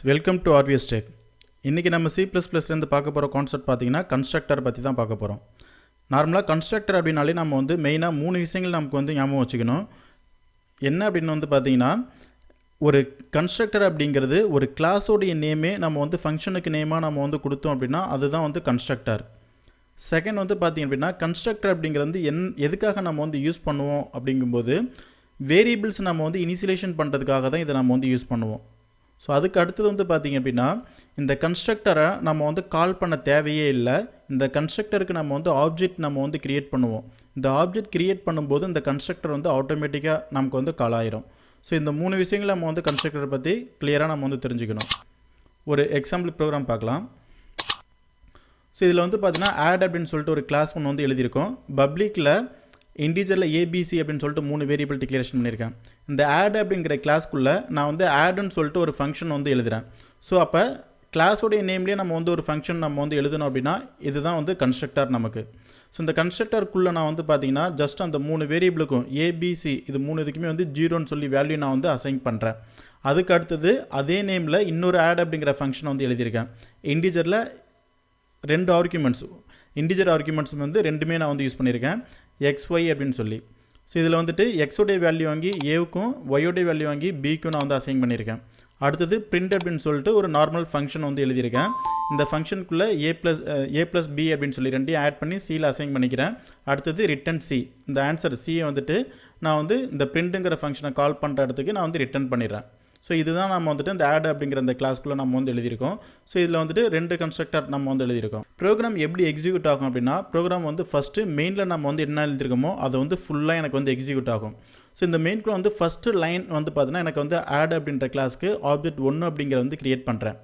Welcome to RVS tech. இன்றைக்கி நம்ம C++லேருந்து பார்க்க போகிற கான்செப்ட் பார்த்தீங்கன்னா கன்ஸ்ட்ரக்டர் பற்றி தான் பார்க்க போகிறோம். நார்மலாக கன்ஸ்ட்ரக்டர் அப்படின்னாலே நம்ம மெயினாக 3 விஷயங்கள் நமக்கு ஞாபகம் வச்சுக்கணும். என்ன அப்படின்னு பார்த்தீங்கன்னா, ஒரு கன்ஸ்ட்ரக்டர் அப்படிங்கிறது ஒரு கிளாஸோடைய நேமே நம்ம ஃபங்க்ஷனுக்கு நேமாக நம்ம கொடுத்தோம் அப்படின்னா அதுதான் கன்ஸ்ட்ரக்டர். செகண்ட் பார்த்தீங்க அப்படின்னா, கன்ஸ்ட்ரக்டர் அப்படிங்கிறது எதுக்காக நம்ம யூஸ் பண்ணுவோம் அப்படிங்கும்போது வேரியபிள்ஸ் நம்ம இனிஷியலைசேஷன் பண்ணுறதுக்காக தான் இதை நம்ம யூஸ் பண்ணுவோம். ஸோ அதுக்கு அடுத்தது பார்த்தீங்க அப்படின்னா, இந்த கன்ஸ்ட்ரக்டரை நம்ம கால் பண்ண தேவையே இல்லை. இந்த கன்ஸ்ட்ரக்டருக்கு நம்ம ஆப்ஜெக்ட் நம்ம கிரியேட் பண்ணுவோம். இந்த ஆப்ஜெக்ட் கிரியேட் பண்ணும்போது இந்த கன்ஸ்ட்ரக்டர் ஆட்டோமேட்டிக்காக நமக்கு கால் ஆயிரும். ஸோ இந்த 3 விஷயங்கள் நம்ம கன்ஸ்ட்ரக்டரை பற்றி கிளியராக நம்ம தெரிஞ்சுக்கணும். ஒரு எக்ஸாம்பிள் ப்ரோக்ராம் பார்க்கலாம். ஸோ இதில் பார்த்தீங்கன்னா ஆட் அப்படின்னு சொல்லிட்டு ஒரு கிளாஸ் ஒன்று எழுதியிருக்கோம். பப்ளிக்கில் இன்டீஜரில் ஏபிசி அப்படின்னு சொல்லிட்டு 3 வேரியபிள் டிக்ளரேஷன் பண்ணியிருக்கேன். இந்த ஆட் அப்படிங்கிற கிளாஸ்க்குள்ளே நான் ஆடுன்னு சொல்லிட்டு ஒரு ஃபங்க்ஷன் எழுதுகிறேன். ஸோ அப்போ கிளாஸோடைய நேம்லேயே நம்ம ஒரு ஃபங்க்ஷன் நம்ம எழுதணும் அப்படின்னா இதுதான் கன்ஸ்ட்ரக்டர் நமக்கு. ஸோ இந்த கன்ஸ்ட்ரக்டருக்குள்ளே நான் பார்த்தீங்கன்னா ஜஸ்ட் அந்த 3 வேரியபிளுக்கும் ஏபிசி இது 3 இதுக்குமே 0ன்னு சொல்லி வேல்யூ நான் அசைன் பண்ணுறேன். அதுக்கு அடுத்தது அதே நேமில் இன்னொரு ஆட் அப்படிங்கிற ஃபங்க்ஷன் எழுதியிருக்கேன். இன்டீஜரில் 2 ஆர்குமெண்ட்ஸ் இன்டீஜர் ஆர்குமெண்ட்ஸ் ரெண்டுமே நான் யூஸ் பண்ணியிருக்கேன், XY அப்படின்னு சொல்லி. ஸோ இதில் எக்ஸோடைய வேல்யூ வாங்கி ஏவுக்கும் ஒய்யோடைய வேல்யூ வாங்கி பிக்கும் நான் அசைன் பண்ணியிருக்கேன். அடுத்தது பிரிண்ட் அப்படின்னு சொல்லிட்டு ஒரு நார்மல் ஃபங்க்ஷன் எழுதியிருக்கேன். இந்த ஃபங்க்ஷனுக்குள்ளே ஏ ப்ளஸ் பி அப்படின்னு சொல்லி ரெண்டையும் ஆட் பண்ணி சியில் அசைன் பண்ணிக்கிறேன். அடுத்தது ரிட்டன் சி, இந்த ஆன்சர் சியை நான் இந்த பிரிண்ட்டுங்கிற ஃபங்க்ஷனை கால் பண்ணுற இடத்துக்கு நான் ரிட்டன் பண்ணிடுறேன். ஸோ இதுதான் நம்ம இந்த ஆட் அப்படிங்கிற அந்த கிளாஸ்க்குள்ளே நம்ம எழுதியிருக்கோம். ஸோ இதில் 2 கன்ஸ்ட்ரக்டர் நம்ம எழுதியிருக்கோம். ப்ரோக்ராம் எப்படி எக்ஸிக்யூட் ஆகும் அப்படின்னா, ப்ரோக்ராம் ஃபஸ்ட்டு மெயினில் நம்ம என்ன எழுதியிருக்கோமோ அதை ஃபுல்லாக எனக்கு எக்ஸிக்யூட் ஆகும். ஸோ இந்த மெயின்குள்ளே ஃபஸ்ட்டு லைன் பார்த்தீங்கன்னா எனக்கு ஆட் அப்படின்ற கிளாஸ்க்கு ஆப்ஜெக்ட் 1 அப்படிங்கிறத கிரியேட் பண்ணுறேன்.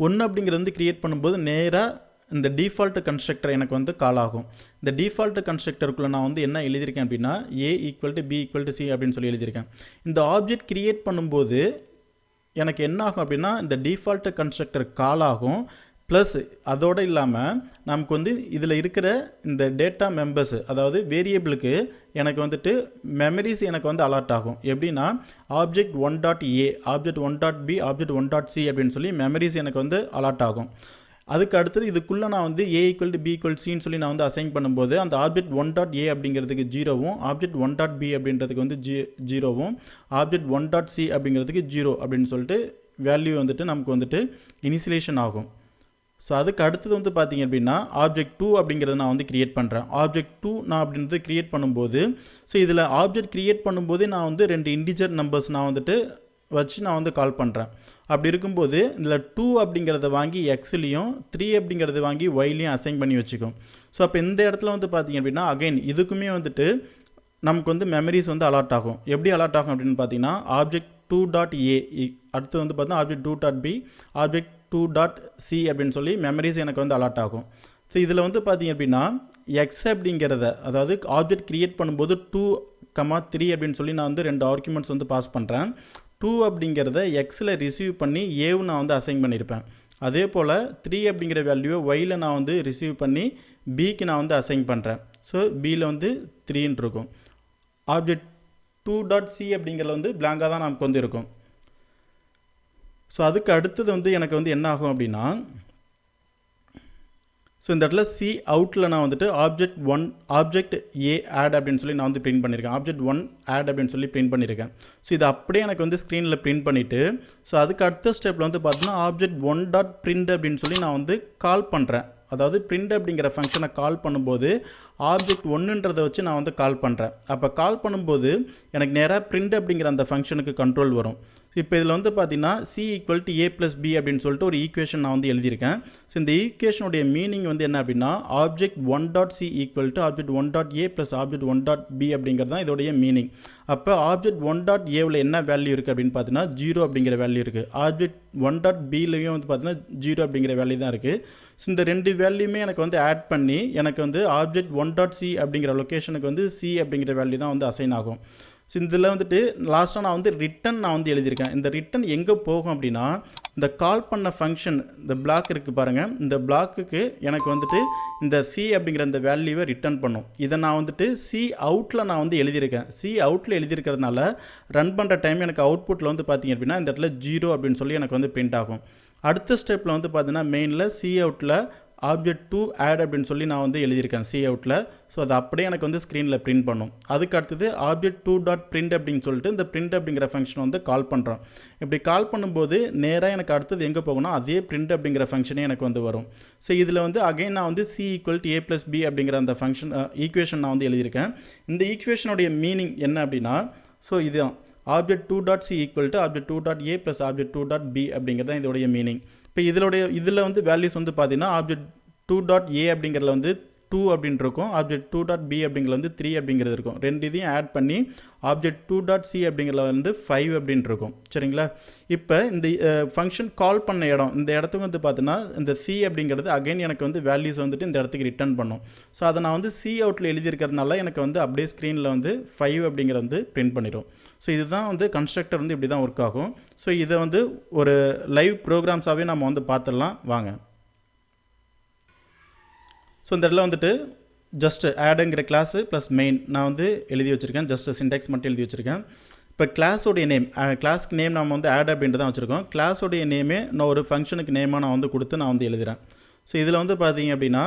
1 அப்படிங்கிறது கிரியேட் பண்ணும்போது நேராக இந்த டிஃபால்ட் கன்ஸ்ட்ரக்டர் எனக்கு கால் ஆகும். இந்த டிஃபால்ட் கன்ஸ்ட்ரக்டருக்குள்ளே நான் என்ன எழுதியிருக்கேன் அப்படின்னா A = B = C அப்படின்னு சொல்லி எழுதியிருக்கேன். இந்த ஆப்ஜெக்ட் கிரியேட் பண்ணும்போது எனக்கு என்ன ஆகும் அப்படின்னா இந்த டிஃபால்ட் கன்ஸ்ட்ரக்டர் கால் ஆகும். ப்ளஸ் அதோடு இல்லாமல் நமக்கு இதில் இருக்கிற இந்த டேட்டா மெம்பர்ஸ் அதாவது வேரியபிளுக்கு எனக்கு மெமரிஸ் எனக்கு அலர்ட் ஆகும். எப்படின்னா object 1.a object 1.b object 1.c அப்படின்னு சொல்லி மெமரிஸ் எனக்கு அலர்ட் ஆகும். அதுக்கு அடுத்தது இதுக்குள்ளே நான் A = B = Cன்னு சொல்லி நான் அசைன் பண்ணும்போது அந்த ஆப்ஜெக்ட் 1.a அப்படிங்கிறதுக்கு 0வும் ஆப்ஜெக்ட் 1.b அப்படின்றதுக்கு 0வும் ஆப்ஜெக்ட் 1.c அப்படிங்கிறதுக்கு 0 அப்படின்னு சொல்லிட்டு வேல்யூ நமக்கு இனிஷியலைசேஷன் ஆகும். ஸோ அதுக்கு அடுத்தது பார்த்தீங்க அப்படின்னா ஆப்ஜெக்ட் 2 அப்படிங்கிறத நான் கிரியேட் பண்ணுறேன். ஆப்ஜெக்ட் 2 நான் அப்படின்றது கிரியேட் பண்ணும்போது ஸோ இதில் ஆப்ஜெக்ட் கிரியேட் பண்ணும்போது நான் 2 இன்டிஜர் நம்பர்ஸ் நான் வச்சு நான் கால் பண்ணுறேன். அப்படி இருக்கும்போது இதில் 2 அப்படிங்கிறத வாங்கி எக்ஸ்லேயும் 3 அப்படிங்கிறத வாங்கி ஒய்லையும் அசைன் பண்ணி வச்சுக்கும். ஸோ அப்போ இந்த இடத்துல பார்த்தீங்க அப்படின்னா அகைன் இதுக்குமே நமக்கு மெமரிஸ் அலர்ட் ஆகும். எப்படி அலர்ட் ஆகும் அப்படின்னு பார்த்தீங்கன்னா ஆப்ஜெக்ட் 2.a அடுத்து பார்த்தீங்கன்னா ஆப்ஜெக்ட் 2.b ஆப்ஜெக்ட் 2.c அப்படின்னு சொல்லி மெமரிஸ் எனக்கு அலர்ட் ஆகும். ஸோ இதில் பார்த்தீங்க அப்படின்னா எக்ஸ் அப்படிங்கிறத அதாவது ஆப்ஜெக்ட் கிரியேட் பண்ணும்போது 2, 3 அப்படின்னு சொல்லி நான் 2 ஆர்குமெண்ட்ஸ் பாஸ் பண்ணுறேன். 2 அப்படிங்கிறத எக்ஸில் ரிசீவ் பண்ணி ஏவு நான் அசைன் பண்ணியிருப்பேன். அதே போல் 3 அப்படிங்கிற வேல்யூவை ஒயில் நான் ரிசீவ் பண்ணி பிக்கு நான் அசைன் பண்ணுறேன். ஸோ பியில் 3ன்னு இருக்கும். ஆப்ஜெக்ட் 2.c அப்படிங்கிறது பிளாங்காக தான் நமக்கு இருக்கும். ஸோ அதுக்கு அடுத்தது எனக்கு என்ன ஆகும் அப்படின்னா ஸோ இந்த இடத்துல சி அவுட்டில் நான் ஆப்ஜெக்ட் ஏ ஆட் அப்படின்னு சொல்லி நான் பிரிண்ட் பண்ணியிருக்கேன். ஆப்ஜெக்ட் 1 ஆட் அப்படின்னு சொல்லி பிரிண்ட் பண்ணியிருக்கேன். ஸோ இது அப்படியே எனக்கு ஸ்க்ரீனில் பிரிண்ட் பண்ணிவிட்டு ஸோ அதுக்கு அடுத்த ஸ்டெப்பில் பார்த்தீங்கன்னா ஆப்ஜெக்ட் 1.print அப்படின்னு சொல்லி நான் கால் பண்ணுறேன். அதாவது print அப்படிங்கிற ஃபங்க்ஷனை கால் பண்ணும்போது ஆப்ஜெக்ட் 1ன்றதை வச்சு நான் கால் பண்ணுறேன். அப்போ கால் பண்ணும்போது எனக்கு நேராக print அப்படிங்கிற அந்த ஃபங்க்ஷனுக்கு கண்ட்ரோல் வரும். இப்போ இதில் பார்த்தீங்கன்னா C = A + B அப்படின்னு சொல்லிட்டு ஒரு ஈக்குவேஷன் நான் எழுதியிருக்கேன். ஸோ இந்த ஈக்குவேஷனுடைய மீனிங் என்ன அப்படின்னா object 1.c = object 1.a + object 1.b அப்படிங்கிறது தான் இதோடைய மீனிங். அப்போ ஆப்ஜெக்ட் 1.aவில் என்ன வேல்யூ இருக்குது அப்படின்னு பார்த்தீங்கன்னா 0 அப்படிங்கிற வேல்யூ இருக்குது. ஆப்ஜெக்ட் 1.bலையும் பார்த்தீங்கன்னா 0 அப்படிங்கிற வேல்யூ தான் இருக்குது. ஸோ இந்த 2 வேல்யூமே எனக்கு ஆட் பண்ணி எனக்கு ஆப்ஜெக்ட் 1.c அப்படிங்கிற லொக்கேஷனுக்கு C அப்படிங்கிற வேல்யூ தான் அசைன் ஆகும். ஸோ இதில் லாஸ்ட்டாக நான் ரிட்டன் நான் எழுதியிருக்கேன். இந்த ரிட்டன் எங்கே போகும் அப்படின்னா இந்த கால் பண்ண ஃபங்க்ஷன் இந்த பிளாக் இருக்குது பாருங்கள், இந்த பிளாக்குக்கு எனக்கு வந்துட்டு இந்த சி அப்படிங்கிற இந்த வேல்யூவை ரிட்டர்ன் பண்ணும். இதை நான் வந்துட்டு சி அவுட்டில் நான் வந்து எழுதியிருக்கேன். சி அவுட்டில் எழுதியிருக்கிறதுனால ரன் பண்ணுற டைம் எனக்கு அவுட்புட்டில் வந்து பார்த்திங்க அப்படின்னா இந்த இடத்துல 0 அப்படின்னு சொல்லி எனக்கு வந்து பிரிண்ட் ஆகும். அடுத்த ஸ்டெப்பில் வந்து பார்த்தீங்கன்னா மெயினில் சி அவுட்டில் object2 add அப்படின்னு சொல்லி நான் வந்து எழுதியிருக்கேன் சி அவுட்டில். ஸோ அது அப்படியே எனக்கு வந்து ஸ்க்ரீனில் பிரிண்ட் பண்ணும். அதுக்கு அடுத்தது object2.print அப்படின்னு சொல்லிட்டு இந்த print அப்படிங்கிற ஃபங்க்ஷன் வந்து கால் பண்ணுறோம். இப்படி கால் பண்ணும்போது நேராக எனக்கு அடுத்தது எங்கே போகணும், அதே print அப்படிங்கிற ஃபங்க்ஷனே எனக்கு வந்து வரும். ஸோ இதில் வந்து அகைன் நான் வந்து c = a + b அப்படிங்கிற அந்த ஃபங்க்ஷன் ஈக்குவேஷன் நான் வந்து எழுதியிருக்கேன். இந்த ஈக்குவேஷனுடைய மீனிங் என்ன அப்படின்னா, ஸோ இதுதான் object2.c = object2.a + object2.b அப்படிங்கிறது தான் இதோடைய மீனிங். இப்போ இதில் வந்து வேல்யூஸ் வந்து பார்த்தீங்கன்னா object2.a அப்படிங்கிறதுல வந்து 2 அப்படின்னு இருக்கும், object2.b அப்படிங்கிறதுல வந்து 3 அப்படிங்கிறது இருக்கும். ரெண்டு இதையும் ஆட் பண்ணி object2.c அப்படிங்கிறதுல வந்து 5 அப்படின்னு இருக்கும். சரிங்களா? இப்போ இந்த ஃபங்க்ஷன் கால் பண்ண இடம், இந்த இடத்துக்கு வந்து பார்த்தீங்கன்னா இந்த c அப்படிங்கிறது அகைன் எனக்கு வந்து வேல்யூஸ் வந்துட்டு இந்த இடத்துக்கு ரிட்டர்ன் பண்ணும். ஸோ அதை நான் வந்து c அவுட்டில் எழுதியிருக்கிறதுனால எனக்கு வந்து அப்படியே ஸ்க்ரீனில் வந்து 5 அப்படிங்கிறது வந்து பிரிண்ட் பண்ணிடும். ஸோ இதுதான் வந்து கன்ஸ்ட்ரக்டர் வந்து இப்படி தான் ஒர்க் ஆகும். ஸோ இதை வந்து ஒரு லைவ் ப்ரோக்ராம்ஸாகவே நம்ம வந்து பார்த்துடலாம் வாங்க. ஸோ இந்த இடத்துல வந்துட்டு ஜஸ்ட் ஆடுங்கிற கிளாஸு ப்ளஸ் மெயின் நான் வந்து எழுதி வச்சுருக்கேன். ஜஸ்ட் சின்டெக்ஸ் மட்டும் எழுதி வச்சுருக்கேன். இப்போ கிளாஸோடைய நேம், கிளாஸ்க்கு நேம் நம்ம வந்து ஆட் அப்படின்ட்டு தான் வச்சுருக்கோம். கிளாஸோடைய நேமே நான் ஒரு ஃபங்க்ஷனுக்கு நேமாக நான் வந்து கொடுத்து நான் வந்து எழுதுகிறேன். ஸோ இதில் வந்து பார்த்தீங்க அப்படின்னா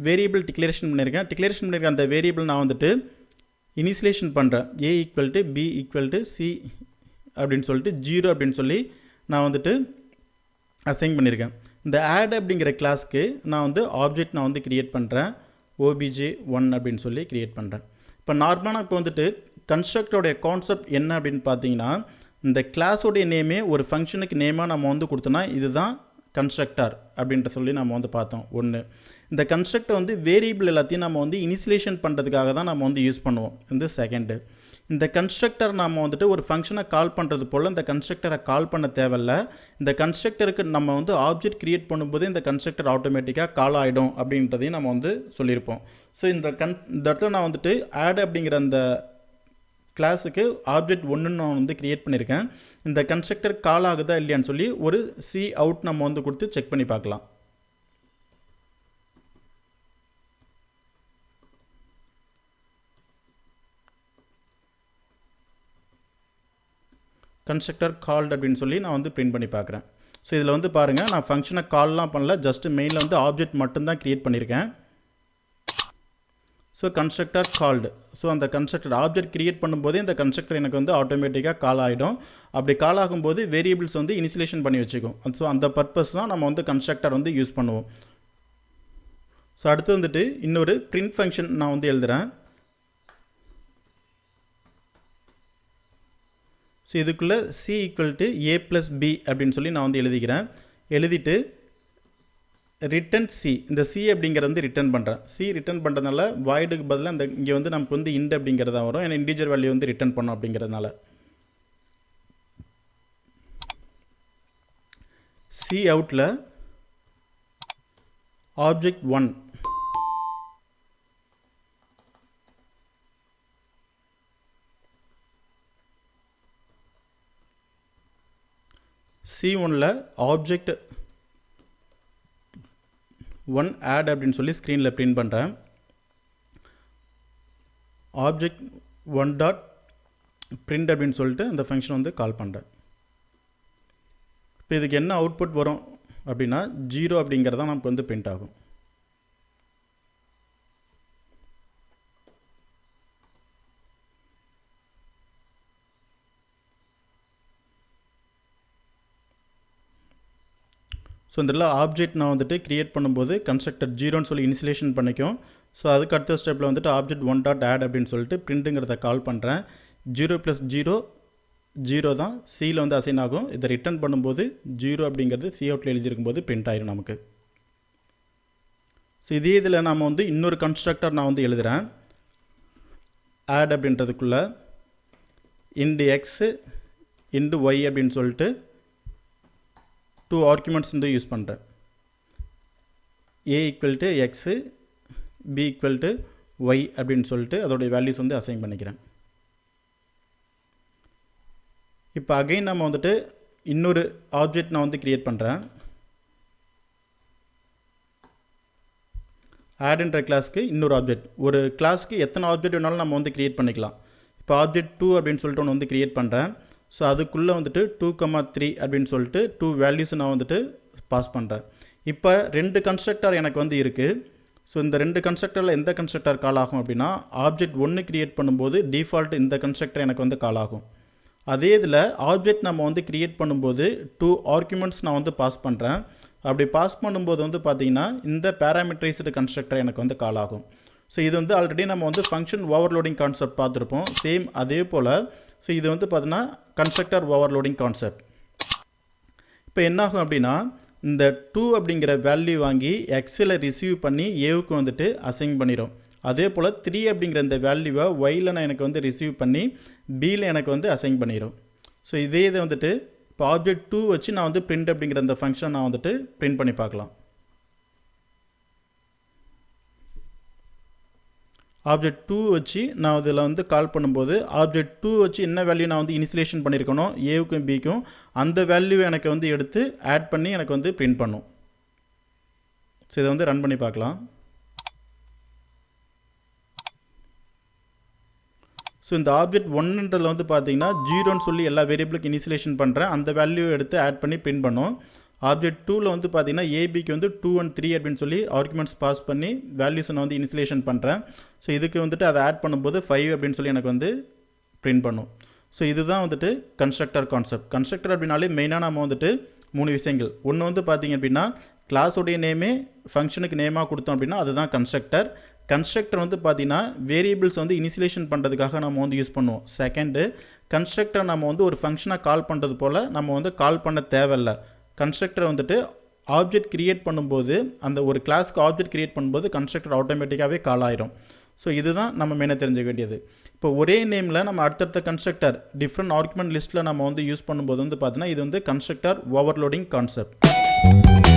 வேரியபிள் டிக்ளரேஷன் பண்ணியிருக்கேன். அந்த வேரியபிள் நான் வந்துட்டு இனிஷியலேஷன் பண்ணுறேன். a = b = c அப்படின்னு சொல்லிட்டு 0 அப்படின்னு சொல்லி நான் வந்துட்டு அசைன் பண்ணியிருக்கேன். இந்த ஆட் அப்படிங்கிற கிளாஸ்க்கு நான் வந்து ஆப்ஜெக்ட் நான் வந்து க்ரியேட் பண்ணுறேன். obj1 அப்படின்னு சொல்லி க்ரியேட் பண்ணுறேன். இப்போ நார்மலாக இப்போ வந்துட்டு கன்ஸ்ட்ரக்டருடைய கான்செப்ட் என்ன அப்படின்னு பார்த்தீங்கன்னா, இந்த கிளாஸோடைய நேமே ஒரு ஃபங்க்ஷனுக்கு நேமாக நம்ம வந்து கொடுத்தோன்னா இதுதான் கன்ஸ்ட்ரக்டர் அப்படின்ட்டு சொல்லி நம்ம வந்து பார்த்தோம். ஒன்று, இந்த கன்ஸ்ட்ரக்டர் வந்து வேரியபிள் எல்லாத்தையும் நம்ம வந்து இனிஷியலேஷன் பண்ணுறதுக்காக தான் நம்ம வந்து யூஸ் பண்ணுவோம். இந்த செகண்டு, இந்த கன்ஸ்ட்ரக்டர் நம்ம வந்துட்டு ஒரு ஃபங்க்ஷனை கால் பண்ணுறது போல் இந்த கன்ஸ்ட்ரக்டரை கால் பண்ண தேவையில்ல. இந்த கன்ஸ்ட்ரக்டருக்கு நம்ம வந்து ஆப்ஜெக்ட் க்ரியேட் பண்ணும்போது இந்த கன்ஸ்ட்ரக்டர் ஆட்டோமேட்டிக்காக கால் ஆகிடும் அப்படின்றதையும் நம்ம வந்து சொல்லியிருப்போம். ஸோ இந்த இடத்துல நான் வந்துட்டு ஆட் அப்படிங்கிற அந்த கிளாஸுக்கு ஆப்ஜெக்ட் 1 நான் வந்து க்ரியேட் பண்ணியிருக்கேன். இந்த கன்ஸ்ட்ரக்டர் கால் ஆகுதா இல்லையான்னு சொல்லி ஒரு சி அவுட் நம்ம வந்து கொடுத்து செக் பண்ணி பார்க்கலாம். கன்ஸ்ட்ரக்டர் கால்ட் அப்படின்னு சொல்லி நான் வந்து பிரிண்ட் பண்ணி பார்க்குறேன். ஸோ இதில் வந்து பாருங்கள், நான் ஃபங்க்ஷனை கால்லாம் பண்ணல, ஜஸ்ட் மெயினில் வந்து ஆப்ஜெக்ட் மட்டும்தான் க்ரியேட் பண்ணியிருக்கேன். ஸோ கன்ஸ்ட்ரக்டர் கால்டு, ஸோ அந்த கன்ஸ்ட்ரக்டர் ஆப்ஜெக்ட் க்ரியேட் பண்ணும்போது இந்த கன்ஸ்ட்ரக்டர் எனக்கு வந்து ஆட்டோமேட்டிக்காக கால் ஆகிடும். அப்படி கால் ஆகும்போது வேரியபிள்ஸ் வந்து இனிஷியலேஷன் பண்ணி வச்சுக்கும். ஸோ அந்த பர்பஸ் தான் நம்ம வந்து கன்ஸ்ட்ரக்டர் வந்து யூஸ் பண்ணுவோம். ஸோ அடுத்து வந்துட்டு இன்னொரு பிரிண்ட் ஃபங்க்ஷன் நான் வந்து எழுதுகிறேன். ஸோ இதுக்குள்ளே c = a + b அப்படின்னு சொல்லி நான் வந்து எழுதிக்கிறேன். எழுதிட்டு ரிட்டன் c, இந்த c அப்படிங்கிறது வந்து ரிட்டர்ன் பண்ணுறேன். c ரிட்டர்ன் பண்ணுறதுனால வாய்டுக்கு பதிலாக இந்த இங்கே வந்து நமக்கு வந்து இண்ட் அப்படிங்கிறதா வரும். ஏன்னா இன்டிஜர் வேல்யூ வந்து ரிட்டர்ன் பண்ணோம் அப்படிங்கிறதுனால. c அவுட்டில் object1 C1ல் object1 add அப்படின்னு சொல்லி ஸ்க்ரீனில் பிரிண்ட் பண்ணுறேன். object1.print அப்படின்னு சொல்லிட்டு அந்த ஃபங்க்ஷன் வந்து கால் பண்ணுறேன். இப்போ இதுக்கு என்ன அவுட்புட் வரும் அப்படின்னா 0 அப்படிங்கிறது தான் நமக்கு வந்து பிரிண்ட் ஆகும். ஸோ இந்த ஆப்ஜெக்ட் நான் வந்துட்டு க்ரியேட் பண்ணும்போது கன்ஸ்ட்ரக்டர் 0ன்னு சொல்லி இனிஷியலேஷன் பண்ணிக்கும். ஸோ அதுக்கு அடுத்த ஸ்டெப்பில் வந்துட்டு object1.add அப்படின்னு சொல்லிட்டு பிரிண்ட்டுங்கிறத கால் பண்ணுறேன். 0 + 0 0 தான் சியில் வந்து அசைன் ஆகும். இதை ரிட்டர்ன் பண்ணும்போது 0 அப்படிங்கிறது சி அவுட்டில் எழுதியிருக்கும் போது பிரிண்ட் ஆயிடும் நமக்கு. ஸோ இதே இதில் நாம் வந்து இன்னொரு கன்ஸ்ட்ரக்டர் நான் வந்து எழுதுகிறேன். ஆட் அப்படின்றதுக்குள்ளே int x int y அப்படின்னு சொல்லிட்டு 2 ஆர்குமெண்ட்ஸ் வந்து யூஸ் பண்ணுறேன். a = x b = y அப்படின்னு சொல்லிட்டு அதோடைய வேல்யூஸ் வந்து அசைன் பண்ணிக்கிறேன். இப்போ அகைன் நம்ம வந்துட்டு இன்னொரு ஆப்ஜெக்ட் நான் வந்து கிரியேட் பண்ணுறேன். ஆட்ன்ற கிளாஸ்க்கு இன்னொரு ஆப்ஜெக்ட், ஒரு கிளாஸ்க்கு எத்தனை ஆப்ஜெக்ட் வேணாலும் நம்ம வந்து கிரியேட் பண்ணிக்கலாம். இப்போ ஆப்ஜெக்ட் 2 அப்படின்னு சொல்லிட்டு ஒன்று வந்து கிரியேட் பண்ணுறேன். ஸோ அதுக்குள்ளே வந்துட்டு 2,3 அப்படின்னு சொல்லிட்டு 2 வேல்யூஸ் நான் வந்துட்டு பாஸ் பண்ணுறேன். இப்போ 2 கன்ஸ்ட்ரக்டர் எனக்கு வந்து இருக்குது. ஸோ இந்த 2 கன்ஸ்ட்ரக்டரில் எந்த கன்ஸ்ட்ரக்டர் கால் ஆகும் அப்படின்னா, ஆப்ஜெக்ட் 1 கிரியேட் பண்ணும்போது டிஃபால்ட் இந்த கன்ஸ்ட்ரக்டர் எனக்கு வந்து கால் ஆகும். அதே இதில் ஆப்ஜெக்ட் நம்ம வந்து கிரியேட் பண்ணும்போது 2 ஆர்குமெண்ட்ஸ் நான் வந்து பாஸ் பண்ணுறேன். அப்படி பாஸ் பண்ணும்போது வந்து பார்த்திங்கன்னா இந்த பேராமீட்டரைஸ்டு கன்ஸ்ட்ரக்டர் எனக்கு வந்து கால் ஆகும். ஸோ இது வந்து ஆல்ரெடி நம்ம வந்து ஃபங்க்ஷன் ஓவர்லோடிங் கான்செப்ட் பார்த்துருப்போம். சேம் அதே போல் ஸோ இது வந்து பார்த்தீங்கன்னா கன்ஸ்ட்ரக்டர் ஓவர்லோடிங் கான்செப்ட். இப்போ என்னாகும் அப்படின்னா, இந்த 2 அப்படிங்கிற வேல்யூ வாங்கி எக்ஸில் ரிசீவ் பண்ணி ஏவுக்கு வந்துட்டு அசைன் பண்ணிடும். அதே போல் 3 அப்படிங்கிற இந்த வேல்யூவை ஒயில் நான் எனக்கு வந்து ரிசீவ் பண்ணி பியில் எனக்கு வந்து அசைன் பண்ணிடும். ஸோ இதே இதை வந்துட்டு இப்போ ஆப்ஜெக்ட் 2 வச்சு நான் வந்து பிரிண்ட் அப்படிங்கிற இந்த ஃபங்க்ஷன் நான் வந்துட்டு பிரிண்ட் பண்ணி பார்க்கலாம். ஆப்ஜெக்ட் 2 வச்சு நான் இதில் வந்து கால் பண்ணும்போது ஆப்ஜெக்ட் 2 வச்சு என்ன வேல்யூ நான் வந்து இனிஷியலேஷன் பண்ணியிருக்கணும் ஏவுக்கும் பிக்கும், அந்த வேல்யூ எனக்கு வந்து எடுத்து ஆட் பண்ணி எனக்கு வந்து பிரிண்ட் பண்ணும். ஸோ இதை வந்து ரன் பண்ணி பார்க்கலாம். ஸோ இந்த ஆப்ஜெக்ட் 1ன்றதில் வந்து பார்த்தீங்கன்னா 0ன்னு சொல்லி எல்லா வேரியபிளுக்கு இனிஷியலேஷன் பண்ணுறேன். அந்த வேல்யூ எடுத்து ஆட் பண்ணி பிரிண்ட் பண்ணும். ஆப்ஜெக்ட் 2ல் வந்து பார்த்தீங்கன்னா ஏபிக்கு வந்து 2 and 3 அப்படின்னு சொல்லி ஆர்குமெண்ட்ஸ் பாஸ் பண்ணி வேல்யூஸை நான் வந்து இனிஷியலேஷன் பண்ணுறேன். ஸோ இதுக்கு வந்துட்டு அதை ஆட் பண்ணும்போது 5 அப்படின்னு சொல்லி எனக்கு வந்து பிரிண்ட் பண்ணும். ஸோ இதுதான் வந்துட்டு கன்ஸ்ட்ரக்டர் கான்செப்ட். கன்ஸ்ட்ரக்டர் அப்படின்னாலே மெயினாக நம்ம வந்துட்டு 3 விஷயங்கள். ஒன்று வந்து பார்த்திங்க அப்படின்னா கிளாஸோடைய நேமே ஃபங்க்ஷனுக்கு நேமாக கொடுத்தோம் அப்படின்னா அதுதான் கன்ஸ்ட்ரக்டர். கன்ஸ்ட்ரக்டர் வந்து பார்த்திங்கன்னா வேரியபிள்ஸ் வந்து இனிஷியலேஷன் பண்ணுறதுக்காக நம்ம வந்து யூஸ் பண்ணுவோம். செகண்டு, கன்ஸ்ட்ரக்டர் நம்ம வந்து ஒரு ஃபங்க்ஷனை கால் பண்ணுறது போல் நம்ம வந்து கால் பண்ண தேவையில்லை. கன்ஸ்ட்ரக்டர் வந்துட்டு ஆப்ஜெக்ட் கிரியேட் பண்ணும்போது அந்த ஒரு கிளாஸ்க்கு ஆப்ஜெக்ட் கிரியேட் பண்ணும்போது கன்ஸ்ட்ரக்டர் ஆட்டோமேட்டிக்காகவே கால் ஆயிரும். ஸோ இதுதான் நம்ம மெயினாக தெரிஞ்சுக்க வேண்டியது. இப்போ ஒரே நேமில் நம்ம அடுத்தடுத்த கன்ஸ்ட்ரக்டர் டிஃப்ரெண்ட் ஆர்குமெண்ட் லிஸ்ட்டில் நம்ம வந்து யூஸ் பண்ணும்போது வந்து பார்த்தீங்கன்னா இது வந்து கன்ஸ்ட்ரக்டர் ஓவர்லோடிங் கான்செப்ட்.